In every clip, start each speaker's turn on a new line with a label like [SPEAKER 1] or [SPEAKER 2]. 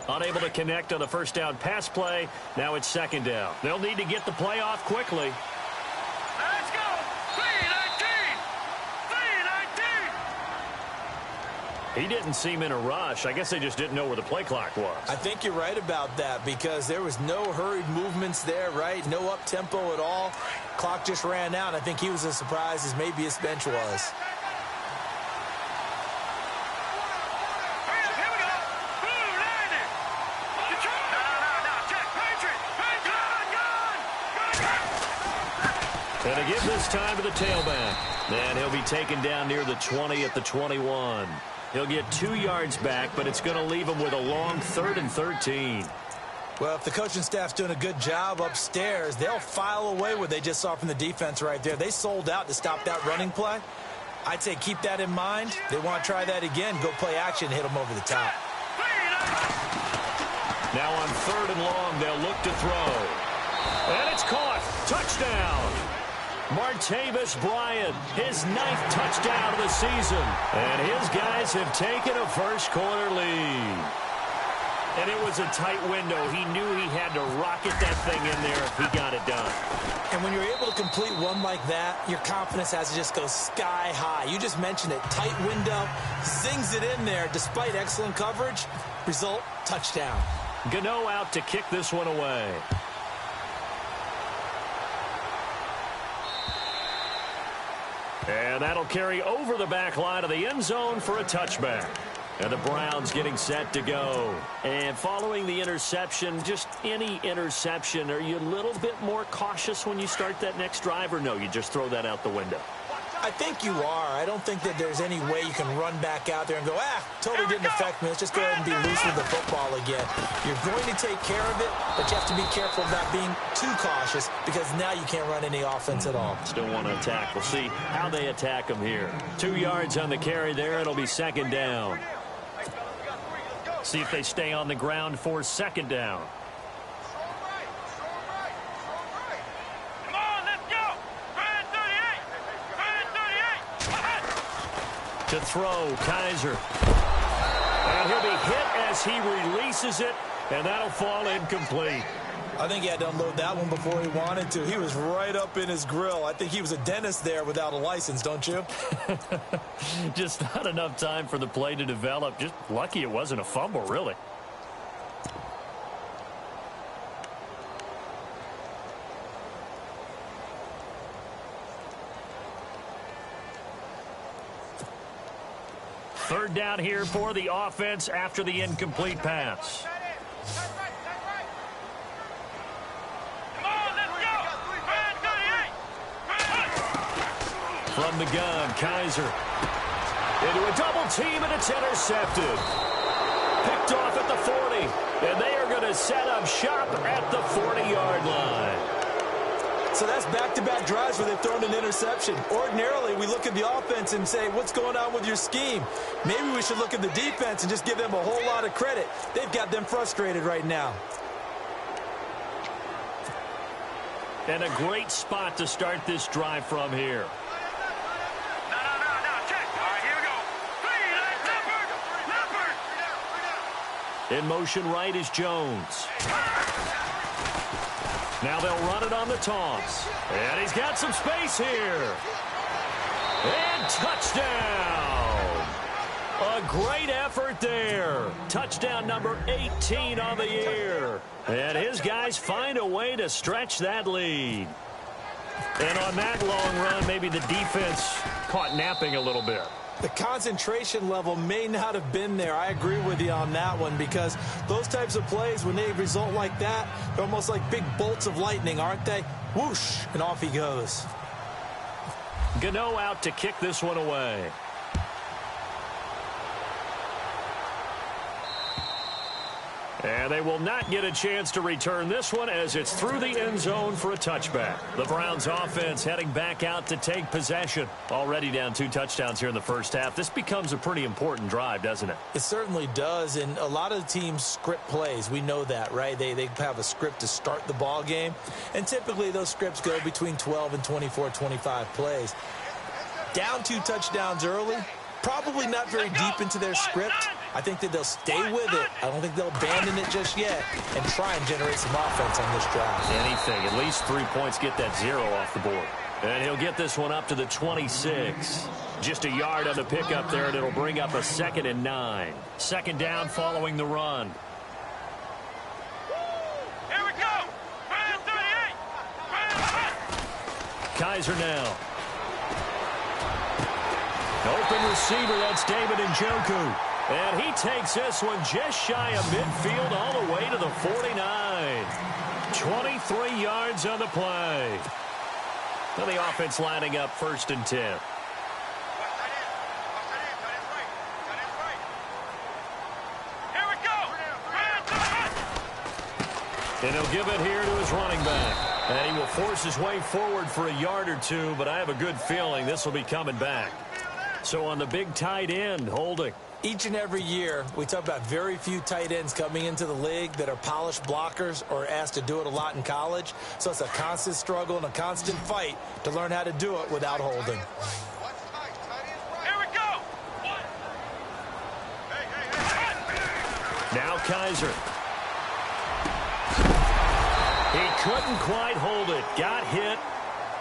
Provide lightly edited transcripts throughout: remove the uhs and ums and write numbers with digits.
[SPEAKER 1] Unable to connect on the first down pass play. Now it's second down. They'll need to get the play off quickly.
[SPEAKER 2] Let's go! 3-19! 3-19!
[SPEAKER 1] He didn't seem in a rush. I guess they just didn't know where the play clock was.
[SPEAKER 3] I think you're right about that because there was no hurried movements there, right? No up-tempo at all. Clock just ran out. I think he was as surprised as maybe his bench was.
[SPEAKER 1] And to give this time to the tailback. And he'll be taken down near the 20 at the 21. He'll get 2 yards back, but it's going to leave him with a long 3rd and 13.
[SPEAKER 3] Well, if the coaching staff's doing a good job upstairs, they'll file away what they just saw from the defense right there. They sold out to stop that running play. I'd say keep that in mind. They want to try that again. Go play action, hit them over the top.
[SPEAKER 1] Now on 3rd and long, they'll look to throw. And it's caught. Touchdown. Martavis Bryant, his 9th touchdown of the season. And his guys have taken a first-quarter lead. And it was a tight window. He knew he had to rocket that thing in there. He got it done.
[SPEAKER 3] And when you're able to complete one like that, your confidence has to just go sky high. You just mentioned it. Tight window, zings it in there despite excellent coverage. Result, touchdown.
[SPEAKER 1] Gano out to kick this one away. And that'll carry over the back line of the end zone for a touchback. And the Browns getting set to go. And following the interception, just any interception, are you a little bit more cautious when you start that next drive, or no, you just throw that out the window?
[SPEAKER 3] I think you are. I don't think that there's any way you can run back out there and go, totally didn't affect me. Let's just go ahead and be loose with the football again. You're going to take care of it, but you have to be careful about being too cautious because now you can't run any offense at all.
[SPEAKER 1] Still want to attack. We'll see how they attack them here. 2 yards on the carry there. It'll be second down. See if they stay on the ground for second down. To throw, Kaiser. And he'll be hit as he releases it, and that'll fall incomplete.
[SPEAKER 3] I think he had to unload that one before he wanted to. He was right up in his grill. I think he was a dentist there without a license, don't you?
[SPEAKER 1] Just not enough time for the play to develop. Just lucky it wasn't a fumble, really. Third down here for the offense after the incomplete pass. From the gun, Kaiser. Into a double team, and it's intercepted. Picked off at the 40, and they are going to set up shop at the 40-yard line.
[SPEAKER 3] So that's back-to-back drives where they've thrown an interception. Ordinarily, we look at the offense and say, what's going on with your scheme? Maybe we should look at the defense and just give them a whole lot of credit. They've got them frustrated right now.
[SPEAKER 1] And a great spot to start this drive from here. In motion right is Jones. Now they'll run it on the toss. And he's got some space here. And touchdown. A great effort there. Touchdown number 18 on the year. And his guys find a way to stretch that lead. And on that long run, maybe the defense caught napping a little bit.
[SPEAKER 3] The concentration level may not have been there. I agree with you on that one because those types of plays, when they result like that, they're almost like big bolts of lightning, aren't they? Whoosh, and off he goes.
[SPEAKER 1] Gano out to kick this one away. And they will not get a chance to return this one as it's through the end zone for a touchback. The Browns offense heading back out to take possession. Already down 2 touchdowns here in the first half. This becomes a pretty important drive, doesn't it?
[SPEAKER 3] It certainly does, and a lot of the teams script plays. We know that, right? They have a script to start the ball game, and typically those scripts go between 12 and 24, 25 plays. Down 2 touchdowns early, probably not very deep into their script. I think that they'll stay with it. I don't think they'll abandon it just yet and try and generate some offense on this drive.
[SPEAKER 1] Anything. At least 3 points, get that 0 off the board. And he'll get this one up to the 26. Just a yard on the pickup there, and it'll bring up a 2nd and 9. Second down following the run.
[SPEAKER 2] Here we go. 38.
[SPEAKER 1] Kaiser now. Open receiver, that's David Njoku. And he takes this one just shy of midfield all the way to the 49. 23 yards on the play. Now the offense lining up 1st and 10.
[SPEAKER 2] Here we go.
[SPEAKER 1] And he'll give it here to his running back. And he will force his way forward for a yard or two, but I have a good feeling this will be coming back. So on the big tight end, holding.
[SPEAKER 3] Each and every year, we talk about very few tight ends coming into the league that are polished blockers or asked to do it a lot in college. So it's a constant struggle and a constant fight to learn how to do it without holding.
[SPEAKER 2] Here we go.
[SPEAKER 1] Now Kaiser. He couldn't quite hold it. Got hit.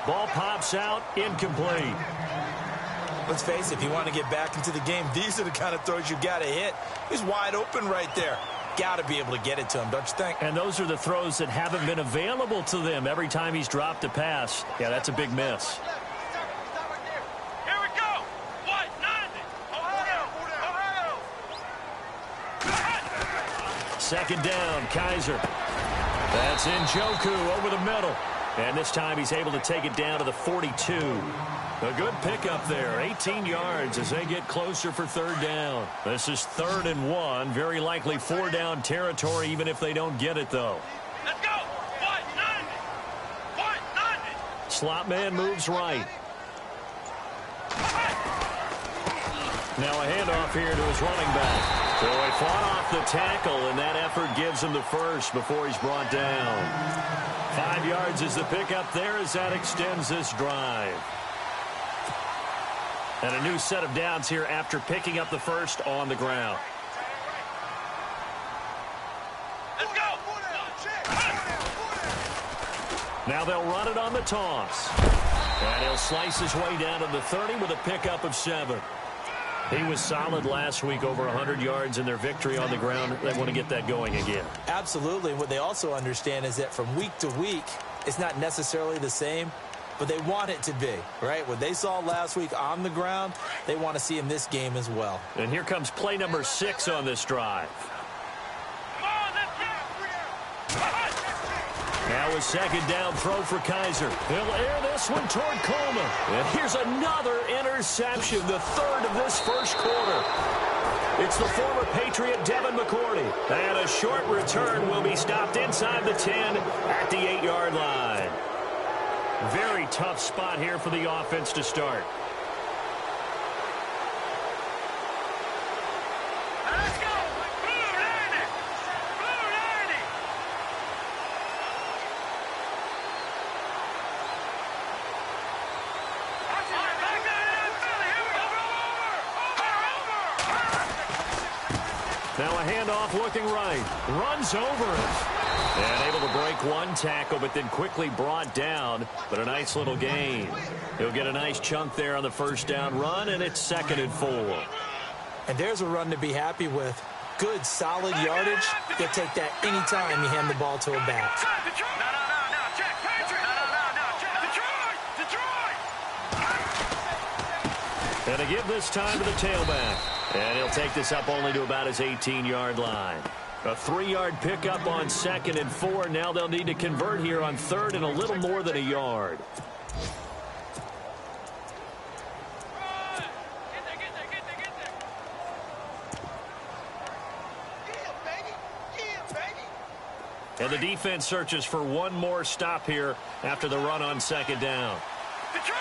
[SPEAKER 1] Ball pops out. Incomplete.
[SPEAKER 3] Let's face it, if you want to get back into the game, these are the kind of throws you got to hit. He's wide open right there. Got to be able to get it to him, don't you think?
[SPEAKER 1] And those are the throws that haven't been available to them every time he's dropped a pass. Yeah, that's a big miss.
[SPEAKER 2] Here we go. 190. Ohio.
[SPEAKER 1] Second down, Kaiser. That's Njoku over the middle. And this time he's able to take it down to the 42. A good pickup there, 18 yards as they get closer for 3rd down. This is 3rd and 1, very likely 4-down territory even if they don't get it, though.
[SPEAKER 2] Let's go. 190.
[SPEAKER 1] Slot man moves right. Now a handoff here to his running back. So he fought off the tackle, and that effort gives him the first before he's brought down. 5 yards is the pickup there as that extends this drive. And a new set of downs here after picking up the first on the ground.
[SPEAKER 2] Let's go.
[SPEAKER 1] Now they'll run it on the toss. And he'll slice his way down to the 30 with a pickup of 7. He was solid last week, over 100 yards in their victory on the ground. They want to get that going again.
[SPEAKER 3] Absolutely. What they also understand is that from week to week, it's not necessarily the same, but they want it to be, right? What they saw last week on the ground, they want to see in this game as well.
[SPEAKER 1] And here comes play number 6 on this drive.
[SPEAKER 2] Come on, let's go.
[SPEAKER 1] Now a second down throw for Kaiser. He'll air this one toward Coleman. And here's another interception, the 3rd of this first quarter. It's the former Patriot Devin McCourty. And a short return will be stopped inside the 10 at the 8-yard line. Very tough spot here for the offense to start.
[SPEAKER 2] Let's go. Blue 90. Blue 90.
[SPEAKER 1] Now a handoff looking right. Runs over it. And able to break one tackle, but then quickly brought down. But a nice little gain. He'll get a nice chunk there on the first down run, and it's 2nd and 4.
[SPEAKER 3] And there's a run to be happy with. Good, solid yardage. You'll take that anytime you hand the ball to a back.
[SPEAKER 2] Detroit!
[SPEAKER 1] And to give this time to the tailback. And he'll take this up only to about his 18-yard line. A 3-yard pickup on 2nd and 4. Now they'll need to convert here on 3rd and a little more than a yard. And the defense searches for one more stop here after the run on 2nd down.
[SPEAKER 2] Detroit!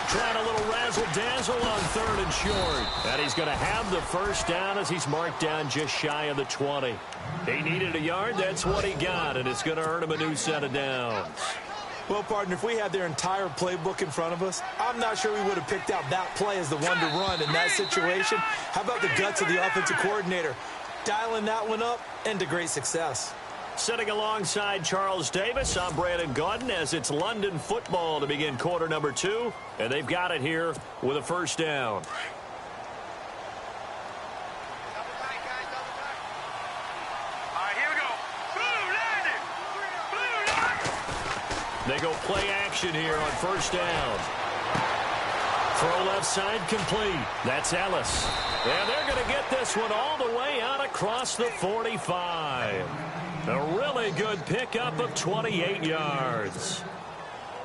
[SPEAKER 1] Trying a little razzle-dazzle on 3rd and short. And he's going to have the first down as he's marked down just shy of the 20. He needed a yard. That's what he got, and it's going to earn him a new set of downs.
[SPEAKER 3] Well, partner, if we had their entire playbook in front of us, I'm not sure we would have picked out that play as the one to run in that situation. How about the guts of the offensive coordinator? Dialing that one up into great success.
[SPEAKER 1] Sitting alongside Charles Davis, I'm Brandon Gaudin as it's London football to begin quarter number 2. And they've got it here with a first down. They go play action here on first down. Throw left side complete. That's Ellis. And they're going to get this one all the way out across the 45. A really good pickup of 28 yards.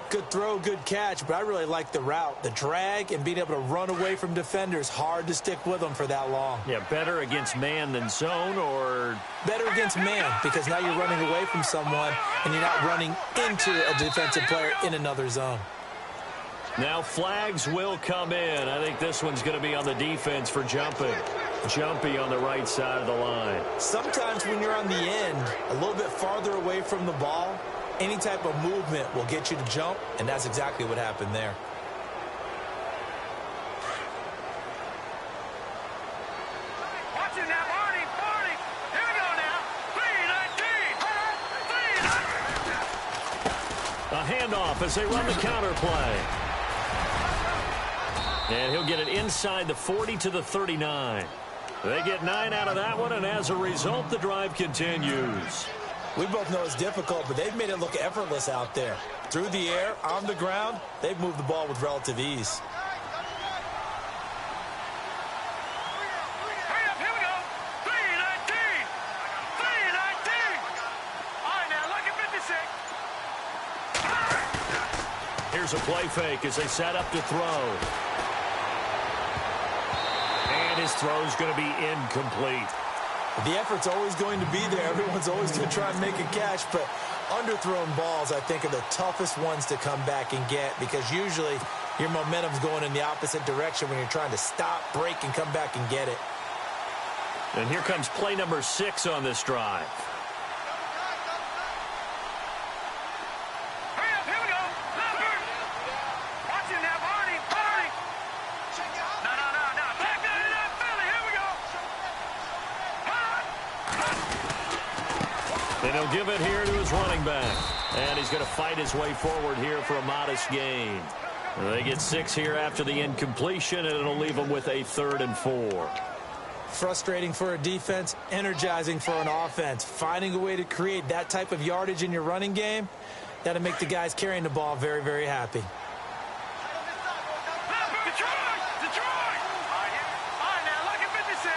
[SPEAKER 3] Good throw, good catch, but I really like the route. The drag and being able to run away from defenders, hard to stick with them for that long.
[SPEAKER 1] Yeah, better against man than zone, or
[SPEAKER 3] better against man, because now you're running away from someone and you're not running into a defensive player in another zone.
[SPEAKER 1] Now flags will come in. I think this one's going to be on the defense for jumping. Jumpy on the right side of the line.
[SPEAKER 3] Sometimes when you're on the end, a little bit farther away from the ball, any type of movement will get you to jump, and that's exactly what happened there.
[SPEAKER 2] Watch it now, Barney. Here we go now. 3-19.
[SPEAKER 1] A handoff as they run the counter play. And he'll get it inside the 40 to the 39. They get 9 out of that one, and as a result, the drive continues.
[SPEAKER 3] We both know it's difficult, but they've made it look effortless out there. Through the air, on the ground, they've moved the ball with relative ease.
[SPEAKER 2] Hurry up, here we go. 3-19. 3-19. All right, now, look at 56.
[SPEAKER 1] Here's a play fake as they set up to throw. And his throw's going to be incomplete.
[SPEAKER 3] The effort's always going to be there. Everyone's always going to try and make a catch, but underthrown balls, I think, are the toughest ones to come back and get, because usually your momentum's going in the opposite direction when you're trying to stop, break, and come back and get it.
[SPEAKER 1] And here comes play number 6 on this drive.
[SPEAKER 2] Hurry up, here we go. Lambert. Watch it now, Barney. No. Back out of that Philly. Here we go.
[SPEAKER 1] And he'll give it here to his running back. And he's going to fight his way forward here for a modest gain. They get 6 here after the incompletion, and it'll leave them with a 3rd and 4.
[SPEAKER 3] Frustrating for a defense, energizing for an offense. Finding a way to create that type of yardage in your running game, that'll make the guys carrying the ball very, very happy.
[SPEAKER 2] Detroit. All right, now, look at 56.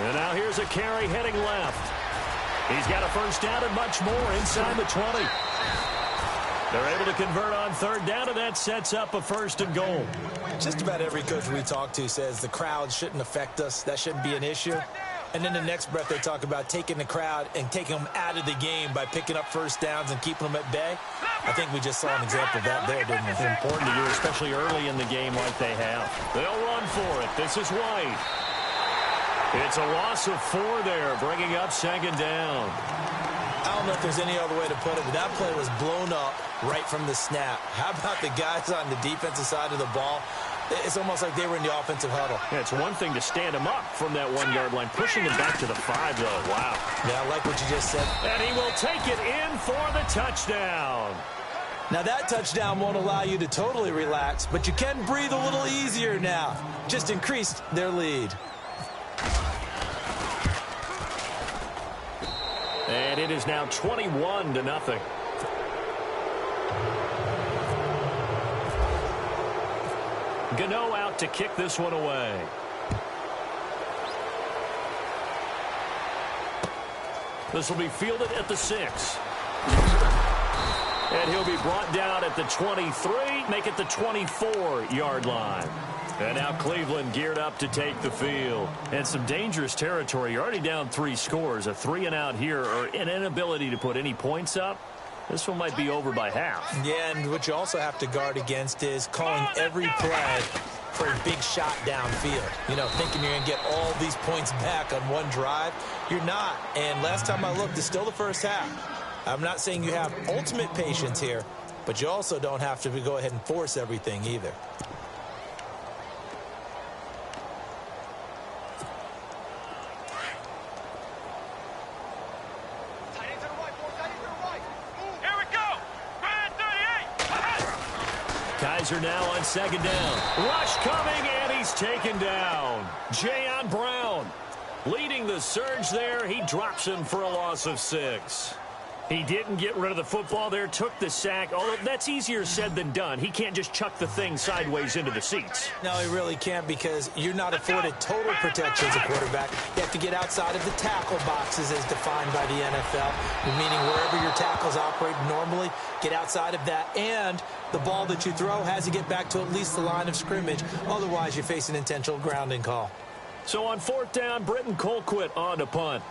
[SPEAKER 1] And now here's a carry heading left. He's got a first down and much more inside the 20. They're able to convert on 3rd down, and that sets up a 1st and goal.
[SPEAKER 3] Just about every coach we talk to says the crowd shouldn't affect us. That shouldn't be an issue. And then the next breath they talk about taking the crowd and taking them out of the game by picking up first downs and keeping them at bay. I think we just saw an example of that there, didn't we?
[SPEAKER 1] It's important to do, especially early in the game like they have. They'll run for it. This is White. It's a loss of 4 there, bringing up 2nd down.
[SPEAKER 3] I don't know if there's any other way to put it, but that play was blown up right from the snap. How about the guys on the defensive side of the ball? It's almost like they were in the offensive huddle.
[SPEAKER 1] Yeah, it's one thing to stand him up from that 1-yard line. Pushing him back to the 5, though. Wow.
[SPEAKER 3] Yeah, I like what you just said.
[SPEAKER 1] And he will take it in for the touchdown.
[SPEAKER 3] Now, that touchdown won't allow you to totally relax, but you can breathe a little easier now. Just increased their lead.
[SPEAKER 1] And it is now 21-0. Gano out to kick this one away. This will be fielded at the 6. And he'll be brought down at the 23, make it the 24-yard line. And now Cleveland geared up to take the field. And some dangerous territory. You're already down 3 scores. A 3-and-out here, or an inability to put any points up. This one might be over by half.
[SPEAKER 3] Yeah, and what you also have to guard against is calling every play for a big shot downfield. You know, thinking you're going to get all these points back on one drive. You're not. And last time I looked, it's still the first half. I'm not saying you have ultimate patience here, but you also don't have to go ahead and force everything either.
[SPEAKER 1] Guys are now on second down. Rush coming, and he's taken down. Jayon Brown leading the surge there. He drops him for a loss of 6. He didn't get rid of the football there, took the sack. Although that's easier said than done. He can't just chuck the thing sideways into the seats.
[SPEAKER 3] No, he really can't, because you're not afforded total protection as a quarterback. You have to get outside of the tackle boxes as defined by the NFL, meaning wherever your tackles operate normally, get outside of that. And the ball that you throw has to get back to at least the line of scrimmage. Otherwise, you face an intentional grounding call.
[SPEAKER 1] So on 4th down, Britton Colquitt on to punt.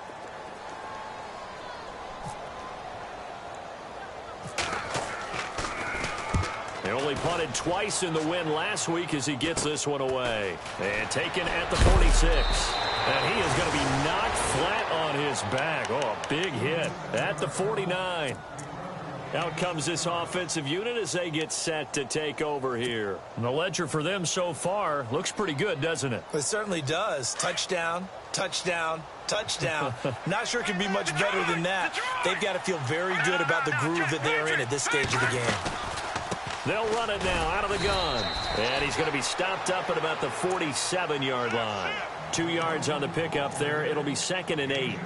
[SPEAKER 1] They only punted twice in the win last week as he gets this one away. And taken at the 46. And he is going to be knocked flat on his back. Oh, a big hit at the 49. Out comes this offensive unit as they get set to take over here. And the ledger for them so far looks pretty good, doesn't it?
[SPEAKER 3] It certainly does. Touchdown, touchdown, touchdown. Not sure it can be much better than that. They've got to feel very good about the groove that they are in at this stage of the game.
[SPEAKER 1] They'll run it now out of the gun. And he's going to be stopped up at about the 47-yard line. 2 yards on the pickup there. It'll be 2nd and 8.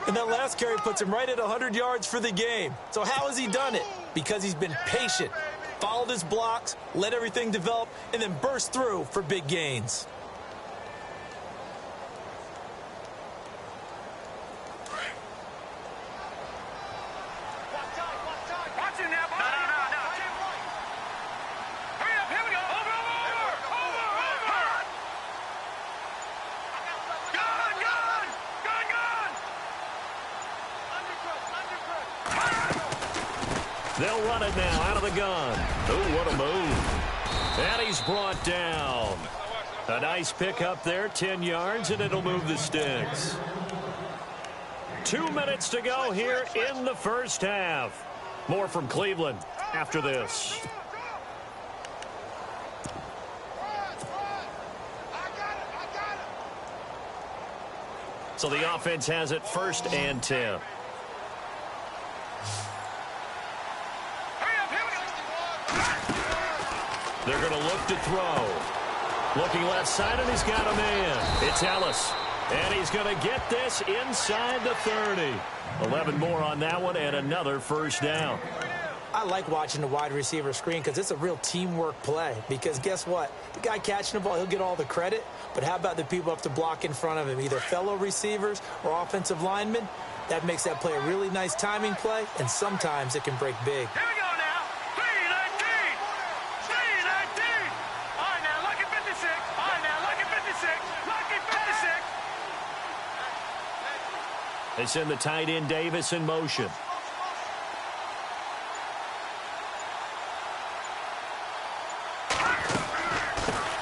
[SPEAKER 3] And that last carry puts him right at 100 yards for the game. So how has he done it? Because he's been patient, followed his blocks, let everything develop, and then burst through for big gains.
[SPEAKER 1] They'll run it now out of the gun. Oh, what a move. And he's brought down. A nice pickup there, 10 yards, and it'll move the sticks. 2 minutes to go here in the first half. More from Cleveland after this. So the offense has it 1st and 10. They're going to look to throw. Looking left side, and he's got a man. It's Ellis. And he's going to get this inside the 30. 11 more on that one, and another first down.
[SPEAKER 3] I like watching the wide receiver screen because it's a real teamwork play. Because guess what? The guy catching the ball, he'll get all the credit. But how about the people up to block in front of him, either fellow receivers or offensive linemen? That makes that play a really nice timing play, and sometimes it can break big.
[SPEAKER 2] Here we go now. 3-19. 3-19. All right, now, lucky 56. All right, now, lucky 56. Lucky 56.
[SPEAKER 1] They send the tight end Davis in motion.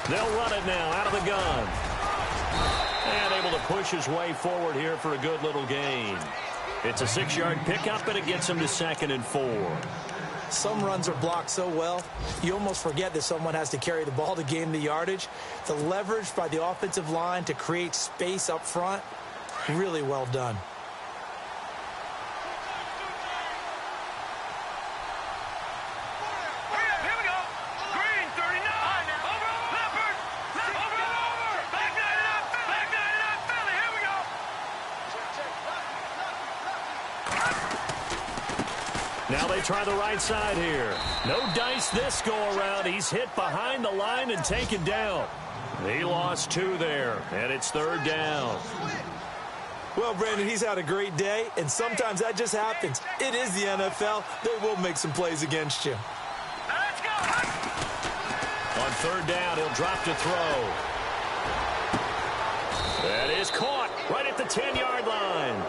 [SPEAKER 1] They'll run it now out of the gun. And able to push his way forward here for a good little gain. It's a 6-yard pickup, and it gets him to 2nd and 4.
[SPEAKER 3] Some runs are blocked so well, you almost forget that someone has to carry the ball to gain the yardage. The leverage by the offensive line to create space up front, really well done.
[SPEAKER 1] Now they try the right side here. No dice this go-around. He's hit behind the line and taken down. He lost 2 there, and it's 3rd down.
[SPEAKER 3] Well, Brandon, he's had a great day, and sometimes that just happens. It is the NFL. They will make some plays against you.
[SPEAKER 2] Let's go.
[SPEAKER 1] On 3rd down, he'll drop to throw. That is caught right at the 10-yard line.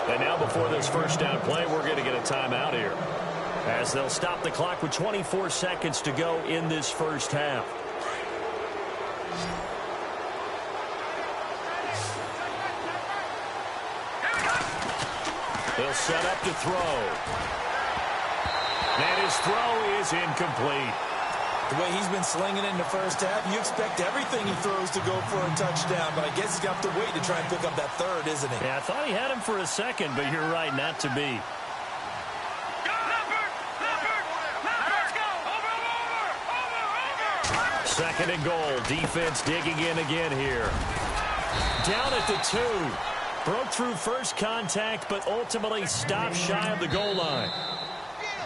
[SPEAKER 1] And now before this first down play, we're going to get a timeout here, as they'll stop the clock with 24 seconds to go in this first half. He'll set up to throw. And his throw is incomplete.
[SPEAKER 3] The way he's been slinging it in the first half, you expect everything he throws to go for a touchdown, but I guess he's going to have to wait to try and pick up that third, isn't he?
[SPEAKER 1] Yeah, I thought he had him for a second, but you're right, not to be. Second and goal. Defense digging in again here. Down at the 2. Broke through first contact, but ultimately stopped shy of the goal line.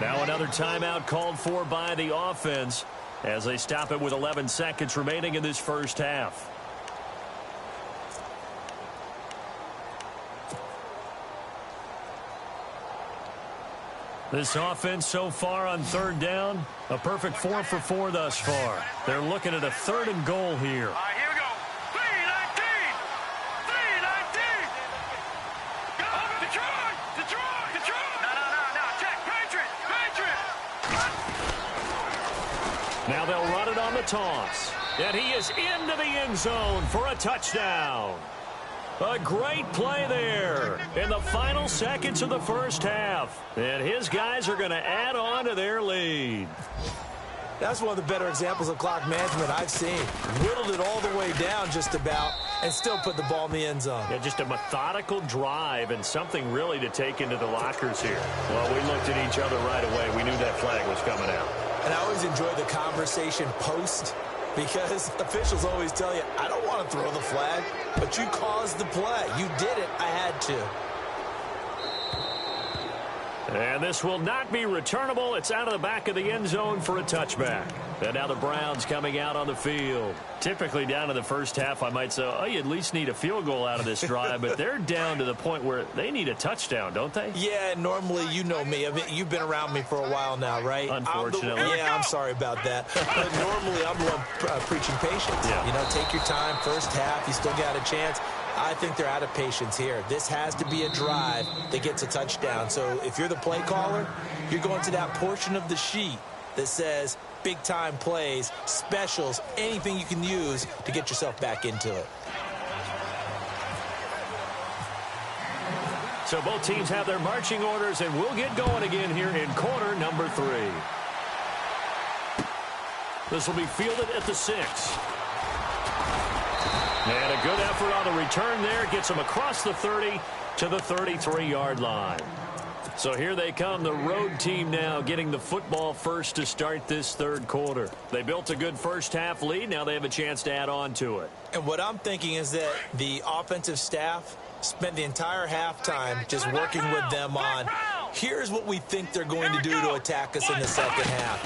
[SPEAKER 1] Now another timeout called for by the offense as they stop it with 11 seconds remaining in this first half. This offense so far on third down, a perfect 4 for 4 thus far. They're looking at a third and goal here.
[SPEAKER 2] All right, here we go. 3-19. 3-19. Go, Detroit. Detroit. Detroit. No. Check. Patriot.
[SPEAKER 1] Now they'll run it on the toss. And he is into the end zone for a touchdown. A great play there in the final seconds of the first half. And his guys are going to add on to their lead.
[SPEAKER 3] That's one of the better examples of clock management I've seen. Whittled it all the way down just about and still put the ball in the end zone.
[SPEAKER 1] Yeah, just a methodical drive and something really to take into the lockers here. Well, we looked at each other right away. We knew that flag was coming out.
[SPEAKER 3] And I always enjoy the conversation post because officials always tell you, I don't want to throw the flag, but you caused the play. You did it. I had to.
[SPEAKER 1] And this will not be returnable. It's out of the back of the end zone for a touchback. And now the Browns coming out on the field. Typically down in the first half, I might say, oh, you at least need a field goal out of this drive. But they're down to the point where they need a touchdown, don't they?
[SPEAKER 3] Yeah, normally, you know me. I mean, you've been around me for a while now, right?
[SPEAKER 1] Unfortunately.
[SPEAKER 3] I'm sorry about that. But normally, I'm the one preaching patience.
[SPEAKER 1] Yeah.
[SPEAKER 3] You know, take your time. First half, you still got a chance. I think they're out of patience here. This has to be a drive that gets a touchdown. So if you're the play caller, you're going to that portion of the sheet that says big-time plays, specials, anything you can use to get yourself back into it.
[SPEAKER 1] So both teams have their marching orders, and we'll get going again here in quarter number 3. This will be fielded at the 6. And a good effort on the return there. Gets him across the 30 to the 33-yard line. So here they come, the road team now getting the football first to start this third quarter. They built a good first half lead. Now they have a chance to add on to it.
[SPEAKER 3] And what I'm thinking is that the offensive staff spent the entire halftime just working with them on, here's what we think they're going to do to attack us in the second half.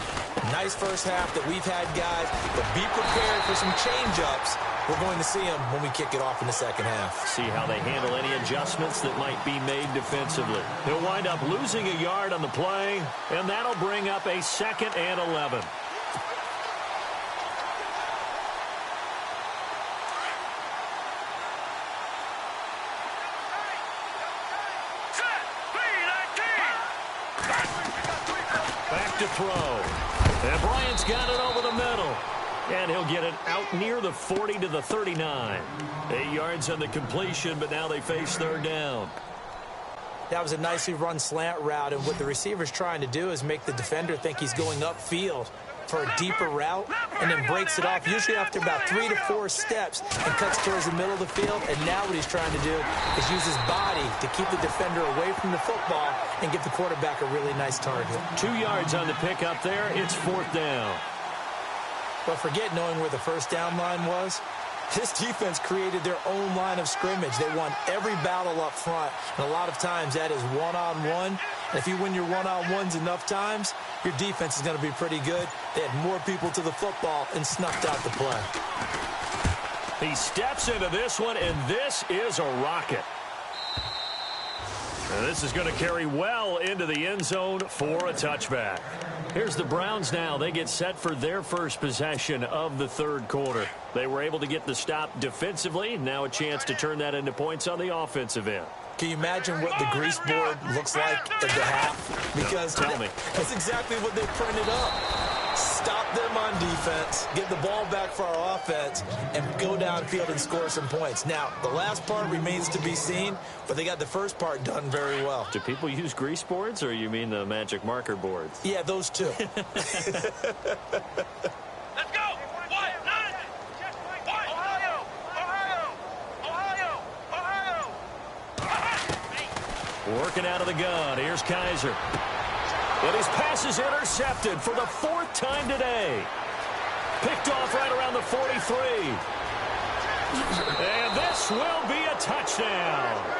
[SPEAKER 3] Nice first half that we've had, guys, but be prepared for some change-ups. We're going to see them when we kick it off in the second half.
[SPEAKER 1] See how they handle any adjustments that might be made defensively. He'll wind up losing a yard on the play, and that'll bring up a 2nd and 11. Back to throw. And Bryant's got it over the middle. And he'll get it out near the 40 to the 39. 8 yards on the completion, but now they face third down.
[SPEAKER 3] That was a nicely run slant route, and what the receiver's trying to do is make the defender think he's going upfield for a deeper route, and then breaks it off, usually after about 3 to 4 steps, and cuts towards the middle of the field. And now what he's trying to do is use his body to keep the defender away from the football and give the quarterback a really nice target.
[SPEAKER 1] 2 yards on the pickup there. It's 4th down.
[SPEAKER 3] But forget knowing where the first down line was. This defense created their own line of scrimmage. They won every battle up front, and a lot of times that is one-on-one. And if you win your one-on-ones enough times, your defense is going to be pretty good. They had more people to the football and snuffed out the play.
[SPEAKER 1] He steps into this one, and this is a rocket. And this is going to carry well into the end zone for a touchback. Here's the Browns now. They get set for their first possession of the third quarter. They were able to get the stop defensively. Now a chance to turn that into points on the offensive end.
[SPEAKER 3] Can you imagine what the grease board looks like at the half? Because
[SPEAKER 1] tell me.
[SPEAKER 3] That's exactly what they printed up. Stop them on defense, get the ball back for our offense, and go downfield and score some points. Now, the last part remains to be seen, but they got the first part done very well.
[SPEAKER 1] Do people use grease boards, or you mean the magic marker boards?
[SPEAKER 3] Yeah, those two.
[SPEAKER 2] Let's go! What? None! Ohio! Ohio! Ohio! Ohio!
[SPEAKER 1] Working out of the gun. Here's Kaiser. And his pass is intercepted for the 4th time today. Picked off right around the 43. And this will be a touchdown.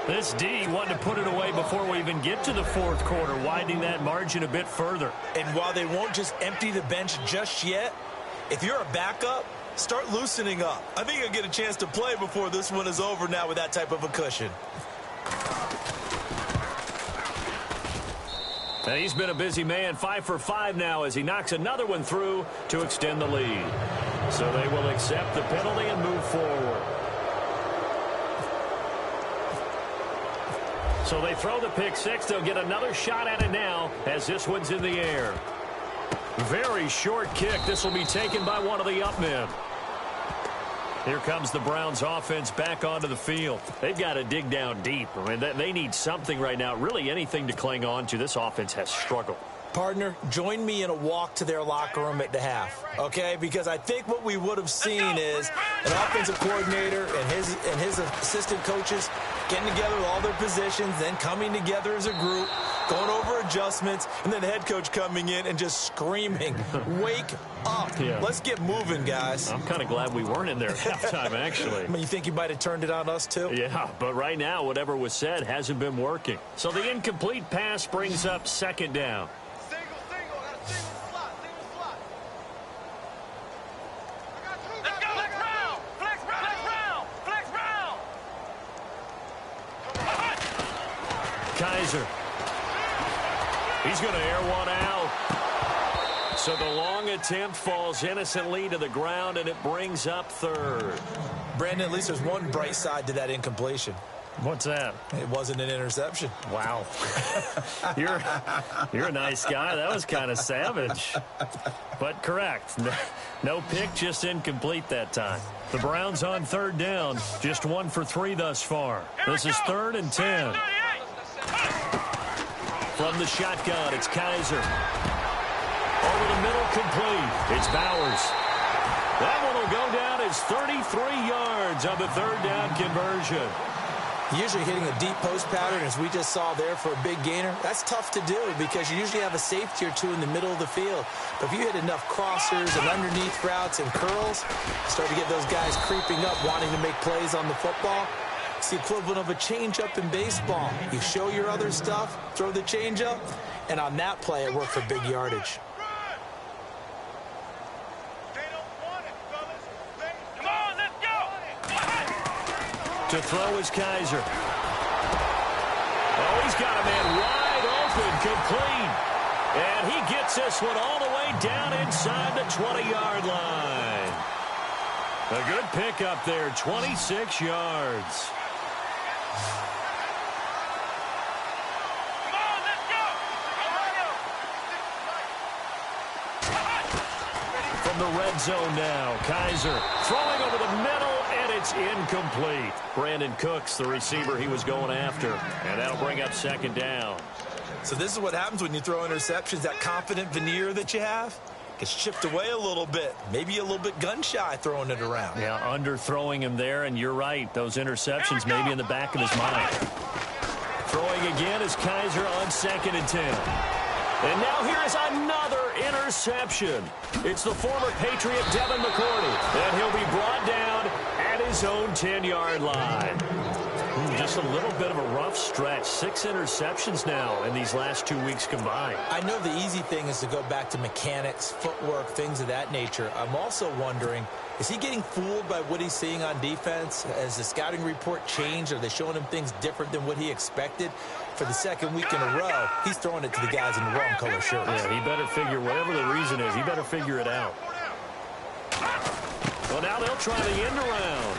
[SPEAKER 1] This D wanted to put it away before we even get to the 4th quarter, widening that margin a bit further.
[SPEAKER 3] And while they won't just empty the bench just yet, if you're a backup, start loosening up. I think you'll get a chance to play before this one is over now with that type of a cushion.
[SPEAKER 1] And he's been a busy man, 5 for 5 now as he knocks another one through to extend the lead. So they will accept the penalty and move forward. So they throw the pick six. They'll get another shot at it now as this one's in the air. Very short kick. This will be taken by one of the up men. Here comes the Browns offense back onto the field. They've got to dig down deep. I mean, they need something right now, really anything to cling on to. This offense has struggled.
[SPEAKER 3] Partner, join me in a walk to their locker room at the half, okay? Because I think what we would have seen is an offensive coordinator and his assistant coaches getting together with all their positions, then coming together as a group, going over adjustments, and then the head coach coming in and just screaming, wake up. Yeah. Let's get moving, guys.
[SPEAKER 1] I'm kind of glad we weren't in there at halftime, actually.
[SPEAKER 3] I mean, you think you might have turned it on us, too?
[SPEAKER 1] Yeah, but right now, whatever was said hasn't been working. So the incomplete pass brings up 2nd down. Kaiser. He's going to air one out. So the long attempt falls innocently to the ground, and it brings up 3rd.
[SPEAKER 3] Brandon, at least there's one bright side to that incompletion.
[SPEAKER 1] What's that?
[SPEAKER 3] It wasn't an interception.
[SPEAKER 1] Wow. You're a nice guy. That was kind of savage. But correct. No pick, just incomplete that time. The Browns on 3rd down. Just 1 for 3 thus far. This is 3rd and 10. From the shotgun, it's Kaiser. Over the middle, complete. It's Bowers. That one will go down as 33 yards on the 3rd down conversion.
[SPEAKER 3] Usually hitting a deep post pattern, as we just saw there for a big gainer, that's tough to do because you usually have a safety or two in the middle of the field. But if you hit enough crossers and underneath routes and curls, you start to get those guys creeping up, wanting to make plays on the football. It's the equivalent of a changeup in baseball. You show your other stuff, throw the changeup, and on that play, it worked for big yardage.
[SPEAKER 1] To throw is Kaiser. Oh, he's got a man wide open, complete. And he gets this one all the way down inside the 20-yard line. A good pickup there, 26 yards. From the red zone now, Kaiser throwing over the middle, and it's incomplete. Brandon Cooks, the receiver he was going after, and that'll bring up 2nd down.
[SPEAKER 3] So this is what happens when you throw interceptions. That confident veneer that you have gets chipped away a little bit. Maybe a little bit gun-shy throwing it around.
[SPEAKER 1] Yeah, underthrowing him there, and you're right. Those interceptions maybe in the back of his mind. Throwing again is Kaiser on 2nd and 10. And now here is another interception. It's the former Patriot Devin McCourty, and he'll be brought down at his own 10-yard line. Just a little bit of a rough stretch. 6 interceptions now in these last 2 weeks combined.
[SPEAKER 3] I know the easy thing is to go back to mechanics, footwork, things of that nature. I'm also wondering, is he getting fooled by what he's seeing on defense? Has the scouting report changed? Are they showing him things different than what he expected? For the 2nd week in a row, he's throwing it to the guys in the wrong color shirts.
[SPEAKER 1] Yeah, he better figure, whatever the reason is, he better figure it out. Well, now they'll try the end around.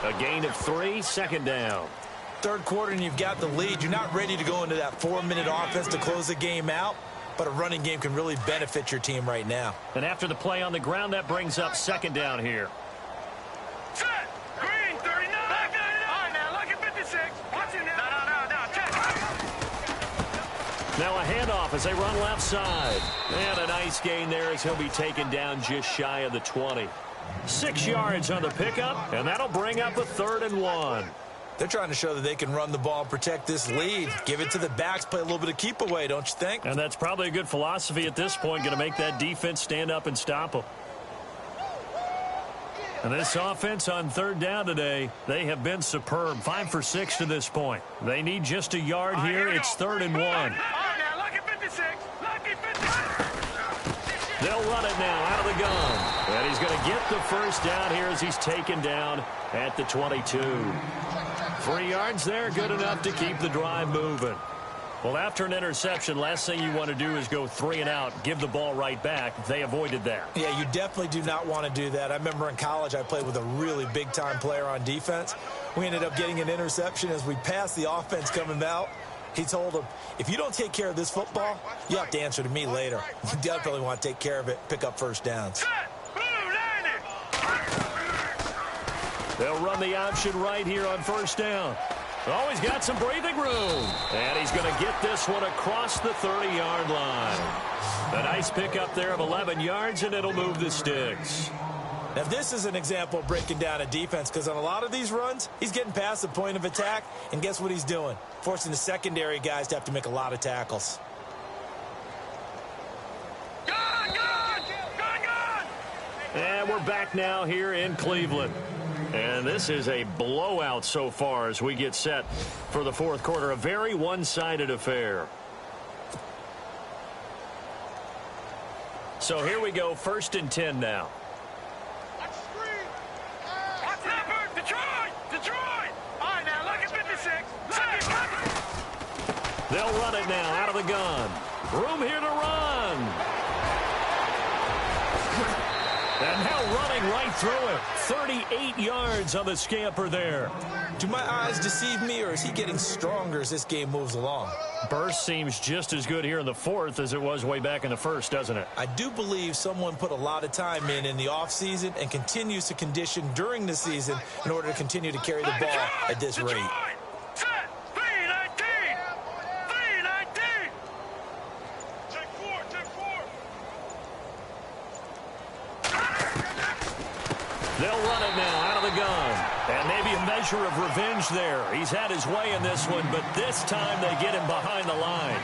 [SPEAKER 1] A gain of 3, second down.
[SPEAKER 3] Third quarter and you've got the lead. You're not ready to go into that 4-minute offense to close the game out, but a running game can really benefit your team right now.
[SPEAKER 1] And after the play on the ground, that brings up second down here.
[SPEAKER 2] Set. Green, 39. Back it up. All right, now, look at 56. Watch it now. No. Check.
[SPEAKER 1] Now a handoff as they run left side. And a nice gain there as he'll be taken down just shy of the 20. 6 yards on the pickup, and that'll bring up a 3rd and 1.
[SPEAKER 3] They're trying to show that they can run the ball and protect this lead. Give it to the backs, play a little bit of keep away, don't you think?
[SPEAKER 1] And that's probably a good philosophy at this point, going to make that defense stand up and stop them. And this offense on 3rd down today, they have been superb. 5 for 6 to this point. They need just a yard here. It's 3rd and 1.
[SPEAKER 2] All right, now, look at 56. Lucky 56.
[SPEAKER 1] They'll run it now out of the gun. And he's going to get the first down here as he's taken down at the 22. 3 yards there, good enough to keep the drive moving. Well, after an interception, last thing you want to do is go 3 and out, give the ball right back. They avoided that.
[SPEAKER 3] Yeah, you definitely do not want to do that. I remember in college I played with a really big-time player on defense. We ended up getting an interception as we passed the offense coming out. He told him, if you don't take care of this football, you have to answer to me later. You definitely want to take care of it, pick up first downs.
[SPEAKER 1] They'll run the option right here on first down. Oh, he's got some breathing room. And he's going to get this one across the 30-yard line. A nice pickup there of 11 yards, and it'll move the sticks.
[SPEAKER 3] Now, this is an example of breaking down a defense because on a lot of these runs, he's getting past the point of attack, and guess what he's doing? Forcing the secondary guys to have to make a lot of tackles.
[SPEAKER 1] And we're back now here in Cleveland. And this is a blowout so far as we get set for the 4th quarter. A very one-sided affair. So here we go, 1st and 10 now.
[SPEAKER 2] Detroit! All right, now, look at 56.
[SPEAKER 1] They'll run it now out of the gun. Room here to run. And now running right through it. 38 yards on the scamper there.
[SPEAKER 3] Do my eyes deceive me, or is he getting stronger as this game moves along?
[SPEAKER 1] Burst seems just as good here in the 4th as it was way back in the 1st, doesn't it?
[SPEAKER 3] I do believe someone put a lot of time in the offseason and continues to condition during the season in order to continue to carry the ball at this rate.
[SPEAKER 1] They'll run it now out of the gun. And maybe a measure of revenge there. He's had his way in this one, but this time they get him behind the line.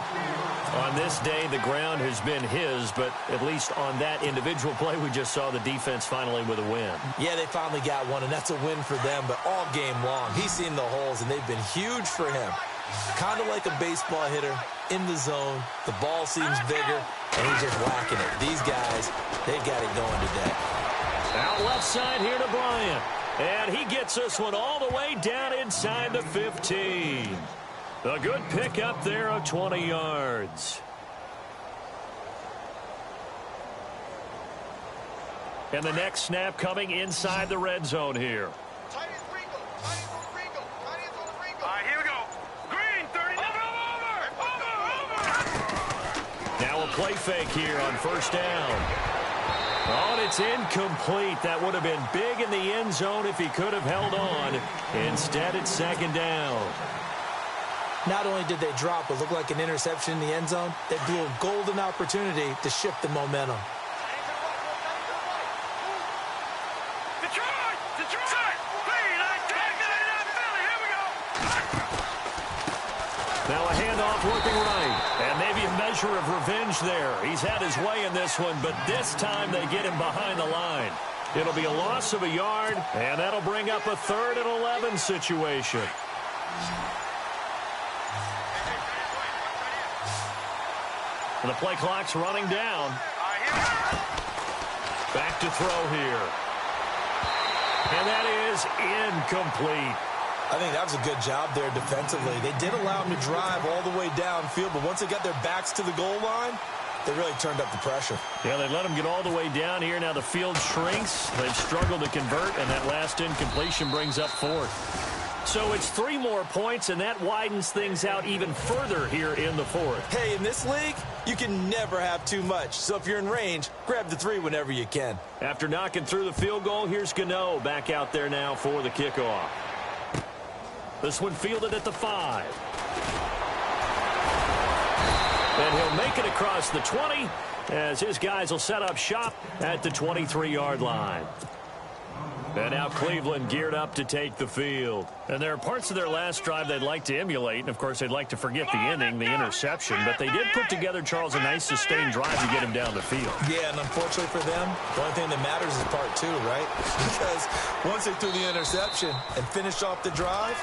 [SPEAKER 1] On this day, the ground has been his, but at least on that individual play, we just saw the defense finally with a win.
[SPEAKER 3] Yeah, they finally got one, and that's a win for them, but all game long, he's seen the holes, and they've been huge for him. Kind of like a baseball hitter in the zone. The ball seems bigger, and he's just whacking it. These guys, they've got it going today.
[SPEAKER 1] Out left side here to Bryant. And he gets this one all the way down inside the 15. A good pickup there of 20 yards. And the next snap coming inside the red zone here.
[SPEAKER 2] All right, here we go. Green, 30. Over.
[SPEAKER 1] Now a play fake here on first down. Oh, and it's incomplete. That would have been big in the end zone if he could have held on. Instead, it's second down.
[SPEAKER 3] Not only did they drop what looked like an interception in the end zone, they blew a golden opportunity to shift the momentum.
[SPEAKER 2] Detroit! Here we go.
[SPEAKER 1] Now a handoff working right. And maybe a measure of revenge there. He's had his way in this one, but this time they get him behind the line. It'll be a loss of a yard, and that'll bring up a 3rd and 11 situation. And the play clock's running down. Back to throw here. And that is incomplete.
[SPEAKER 3] I think that was a good job there defensively. They did allow him to drive all the way downfield, but once they got their backs to the goal line, They really turned up the pressure.
[SPEAKER 1] Yeah, they let them get all the way down here. Now the field shrinks. They've struggled to convert, and that last incompletion brings up fourth. So it's 3 more points, and that widens things out even further here in the fourth.
[SPEAKER 3] Hey, in this league, you can never have too much. So if you're in range, grab the 3 whenever you can.
[SPEAKER 1] After knocking through the field goal, here's Gano back out there now for the kickoff. This one fielded at the 5. And he'll make it across the 20 as his guys will set up shop at the 23-yard line. And now Cleveland geared up to take the field. And there are parts of their last drive they'd like to emulate. And, of course, they'd like to forget the inning, the interception. But they did put together, Charles, a nice sustained drive to get him down the field.
[SPEAKER 3] Yeah, and unfortunately for them, the only thing that matters is part 2, right? Because once they threw the interception and finished off the drive,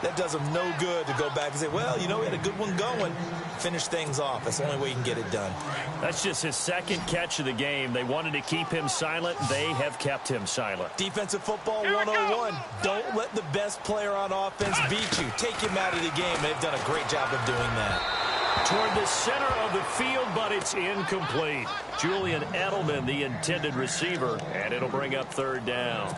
[SPEAKER 3] that does them no good to go back and say, well, you know, we had a good one going. Finish things off. That's the only way you can get it done.
[SPEAKER 1] That's just his second catch of the game. They wanted to keep him silent. They have kept him silent.
[SPEAKER 3] Defensive football 101. Don't let the best player on offense beat you. Take him out of the game. They've done a great job of doing that.
[SPEAKER 1] Toward the center of the field, but it's incomplete. Julian Edelman, the intended receiver, and it'll bring up 3rd down.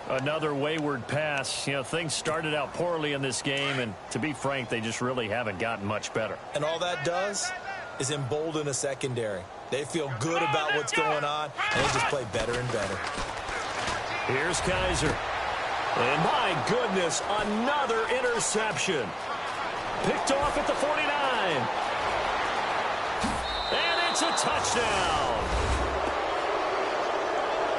[SPEAKER 1] Another wayward pass. You know, things started out poorly in this game, and to be frank, they just really haven't gotten much better.
[SPEAKER 3] And all that does is embolden a secondary. They feel good about what's going on, and they just play better and better.
[SPEAKER 1] Here's Kaiser. And my goodness, another interception. Picked off at the 49. And it's a touchdown.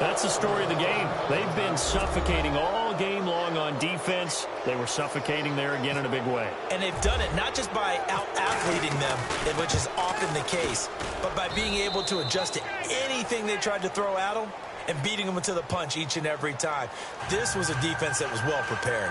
[SPEAKER 1] That's the story of the game. They've been suffocating all game long on defense. They were suffocating there again in a big way.
[SPEAKER 3] And they've done it not just by out-athleting them, which is often the case, but by being able to adjust to anything they tried to throw at them and beating them to the punch each and every time. This was a defense that was well prepared.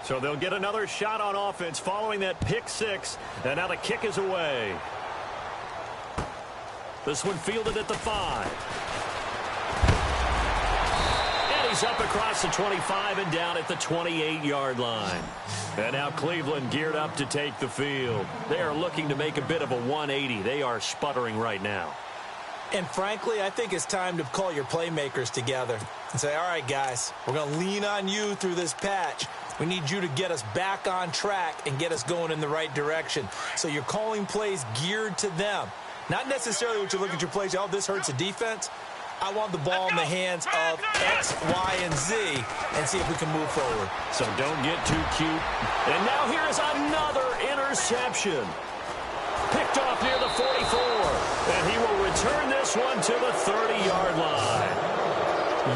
[SPEAKER 1] So they'll get another shot on offense following that pick 6. And now the kick is away. This one fielded at the 5. And he's up across the 25 and down at the 28-yard line. And now Cleveland geared up to take the field. They are looking to make a bit of a 180. They are sputtering right now.
[SPEAKER 3] And frankly, I think it's time to call your playmakers together and say, all right, guys, we're going to lean on you through this patch. We need you to get us back on track and get us going in the right direction. So you're calling plays geared to them. Not necessarily what you look at your plays, oh, this hurts the defense. I want the ball in the hands of X, Y, and Z and see if we can move forward.
[SPEAKER 1] So don't get too cute. And now here is another interception. Picked off near the 44. And he will return this one to the 30-yard line.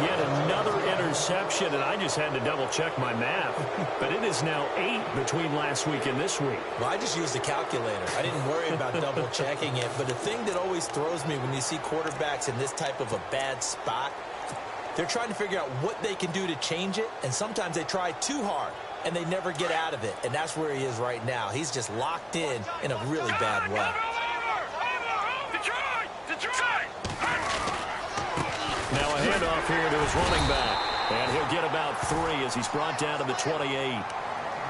[SPEAKER 1] Yet another interception, and I just had to double-check my math. But it is now 8 between last week and this week.
[SPEAKER 3] Well, I just used a calculator. I didn't worry about double-checking it. But the thing that always throws me when you see quarterbacks in this type of a bad spot, they're trying to figure out what they can do to change it, and sometimes they try too hard, and they never get out of it. And that's where he is right now. He's just locked in a really bad way.
[SPEAKER 1] Now a handoff here to his running back. And he'll get about 3 as he's brought down to the 28.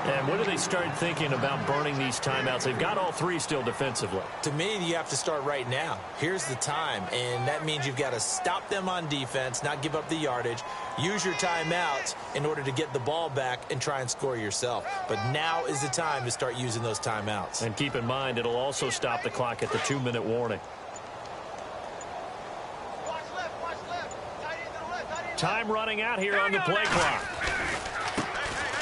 [SPEAKER 1] And when do they start thinking about burning these timeouts? They've got all 3 still defensively.
[SPEAKER 3] To me, you have to start right now. Here's the time, and that means you've got to stop them on defense, not give up the yardage, use your timeouts in order to get the ball back and try and score yourself. But now is the time to start using those timeouts.
[SPEAKER 1] And keep in mind, it'll also stop the clock at the 2-minute warning. Time running out here on the play clock.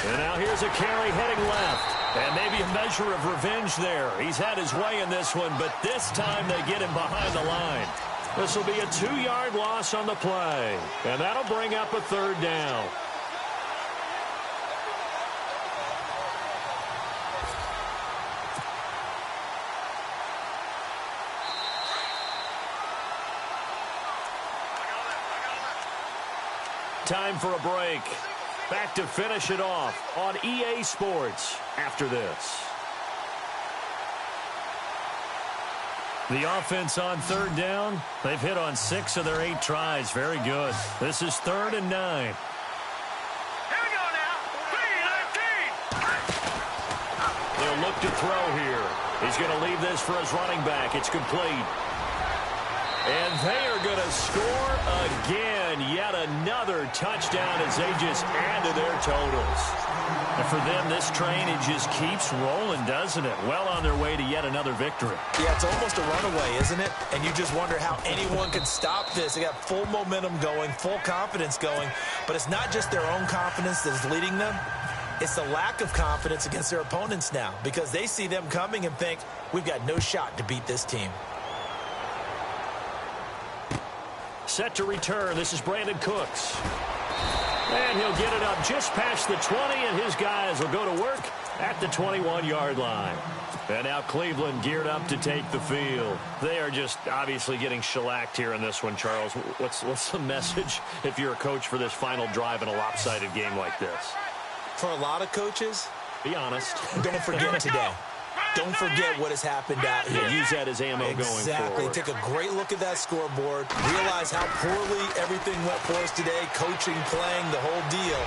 [SPEAKER 1] And now here's a carry heading left. And maybe a measure of revenge there. He's had his way in this one, but this time they get him behind the line. This will be a 2-yard loss on the play. And that'll bring up a 3rd down. Time for a break. Back to finish it off on EA Sports after this. The offense on third down, they've hit on 6 of their 8 tries. Very good. This is 3rd and 9.
[SPEAKER 2] Here we go now. 3-19.
[SPEAKER 1] They'll look to throw here. He's going to leave this for his running back. It's complete. And they are going to score again. Yet another touchdown as they just add to their totals. And for them, this train, it just keeps rolling, doesn't it? Well on their way to yet another victory.
[SPEAKER 3] Yeah, it's almost a runaway, isn't it? And you just wonder how anyone could stop this. They got full momentum going, full confidence going. But it's not just their own confidence that is leading them. It's the lack of confidence against their opponents now because they see them coming and think, we've got no shot to beat this team.
[SPEAKER 1] Set to return. This is Brandon Cooks. And he'll get it up just past the 20, and his guys will go to work at the 21-yard line. And now Cleveland geared up to take the field. They are just obviously getting shellacked here in this one, Charles. What's the message if you're a coach for this final drive in a lopsided game like this?
[SPEAKER 3] For a lot of coaches,
[SPEAKER 1] be honest.
[SPEAKER 3] Don't forget today. Don't forget what has happened out here.
[SPEAKER 1] Yeah, use that as ammo going forward.
[SPEAKER 3] Exactly. Take a great look at that scoreboard. Realize how poorly everything went for us today. Coaching, playing, the whole deal.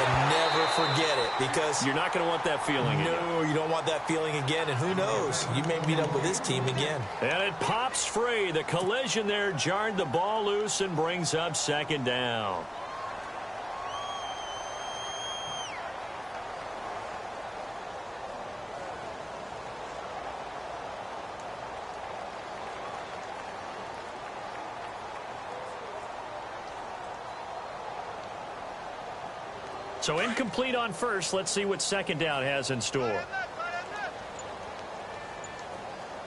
[SPEAKER 3] And never forget it because
[SPEAKER 1] you're not going to want that feeling again.
[SPEAKER 3] No, you don't want that feeling again. And who knows? You may meet up with this team again.
[SPEAKER 1] And it pops free. The collision there jarred the ball loose and brings up 2nd down. So incomplete on first. Let's see what 2nd down has in store.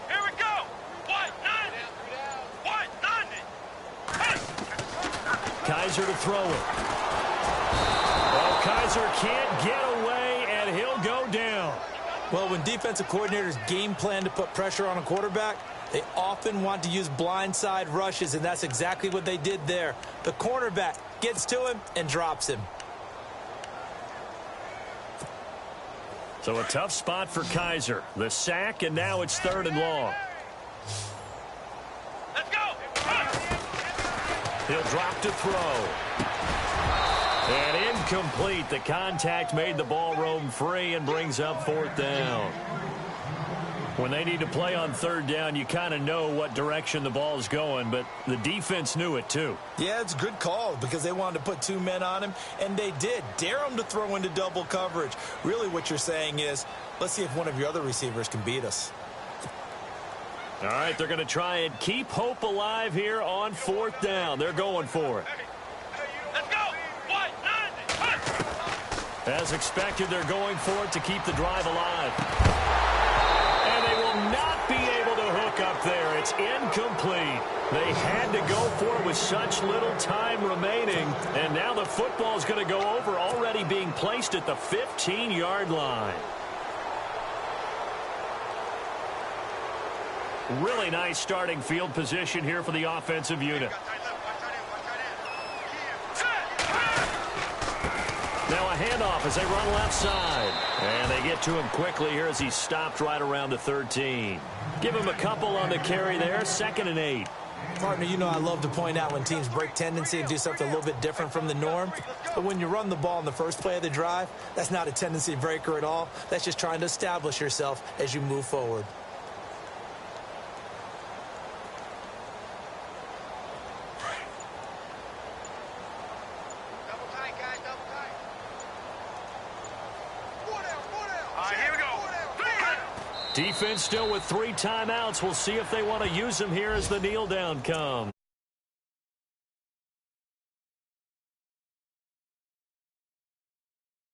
[SPEAKER 2] Here we go. 1-9.
[SPEAKER 1] Kaiser to throw it. Well, Kaiser can't get away, and he'll go down.
[SPEAKER 3] Well, when defensive coordinators game plan to put pressure on a quarterback, they often want to use blindside rushes, and that's exactly what they did there. The cornerback gets to him and drops him.
[SPEAKER 1] So a tough spot for Kaiser. The sack, and now it's 3rd and long.
[SPEAKER 2] Let's go.
[SPEAKER 1] He'll drop to throw. And incomplete. The contact made the ball roam free and brings up 4th down. When they need to play on 3rd down, you kind of know what direction the ball's going, but the defense knew it too.
[SPEAKER 3] Yeah, it's a good call because they wanted to put 2 men on him, and they did. Dare him to throw into double coverage. Really what you're saying is, let's see if one of your other receivers can beat us.
[SPEAKER 1] All right, they're going to try and keep hope alive here on 4th down. They're going for it.
[SPEAKER 2] Let's go. 1-9.
[SPEAKER 1] As expected, they're going for it to keep the drive alive. And they will not be able to hook up there. It's incomplete. They had to go for it with such little time remaining. And now the football's going to go over, already being placed at the 15-yard line. Really nice starting field position here for the offensive unit. Now a handoff as they run left side. And they get to him quickly here as he's stopped right around the 13. Give him a couple on the carry there. 2nd and 8.
[SPEAKER 3] Partner, you know I love to point out when teams break tendency and do something a little bit different from the norm. But when you run the ball in the first play of the drive, that's not a tendency breaker at all. That's just trying to establish yourself as you move forward.
[SPEAKER 1] Defense still with 3 timeouts. We'll see if they want to use them here as the kneel down comes.